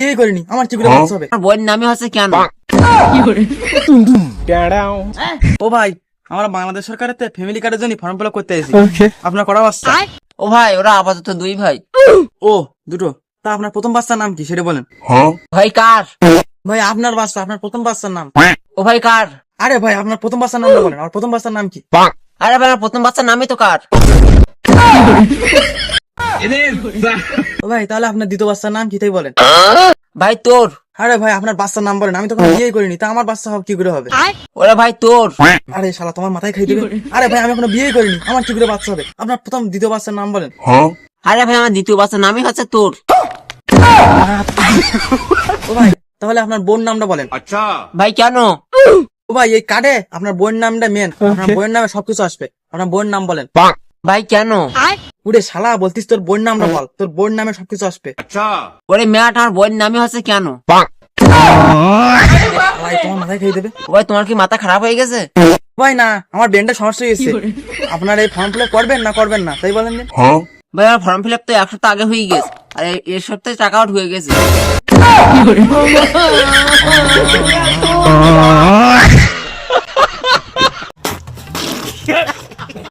বিয়েই করিনি, আমার কি করে বাচ্চা হবে? আমার বোন নামে হচ্ছে কেন? ও ভাই, আমরা বাংলাদেশ সরকারের ফ্যামিলি কার্ডের জন্য ফর্ম ফিল আপ করতে এসেছি। আপনার কটা বাচ্চা? ও ভাই, ওরা আপাতত 2 ভাই। ও, দুটো। তা আপনার প্রথম বাচ্চার নাম কি সেটা বলেন। ভাই কার? ভাই আপনার বাচ্চা, আপনার প্রথম বাচ্চার নাম। ও ভাই কার? আরে ভাই আপনার প্রথম বাচ্চার নামটা বলেন, আমার প্রথম বাচ্চার নাম কি? আরে ভাই, আমার প্রথম বাচ্চার নামই তো কার। ও ভাই, তাহলে আপনার দ্বিতীয় বাচ্চার নাম কি তাই বলেন। ভাই তোর। আরে ভাই আপনার বাচ্চার নাম বলেন, আমি তো কোনো বিয়েই করিনি, তা আমার বাচ্চা হবে কি করে হবে? ওরা ভাই তোর। আরে শালা, তোমার মাথায় খাই দেবে। আরে ভাই আমি কোনো বিয়েই করিনি, আমার কি করে বাচ্চা হবে? আপনার প্রথম দ্বিতীয় বাচ্চার নাম বলেন। আরে ভাই, আমার দ্বিতীয় বাচ্চার নামই হচ্ছে তোর। ও ভাই, তাহলে আপনার বোন নামটা বলেন। ভাই কেন? ও ভাই, এই কার্ডে আপনার বোনের নামটা মেন, আপনার বোনের নামে সবকিছু আসবে, আপনার বোনের নাম বলেন। ভাই কেন? উড়ে শালা, বলতিস তোর বোন নামটা বল, তোর বোন নামে সবকিছু আসবে। ওরে মেয়াট, আমার বোন নামই হচ্ছে কেন? ভাই তোমার মাথায় খেয়ে দেবে। ভাই তোমার কি মাথা খারাপ হয়ে গেছে? ভাই না, আমার ব্রেনটা সমস্যা হয়ে গেছে। আপনার এই ফর্ম ফিল আপ করবেন না করবেন না তাই বলেন দিন। ভাই আমার ফর্ম ফিল আপ তো 1 সপ্তাহ আগে হয়ে গেছে, আর এই সপ্তাহে টাকাও ঢুকে গেছে।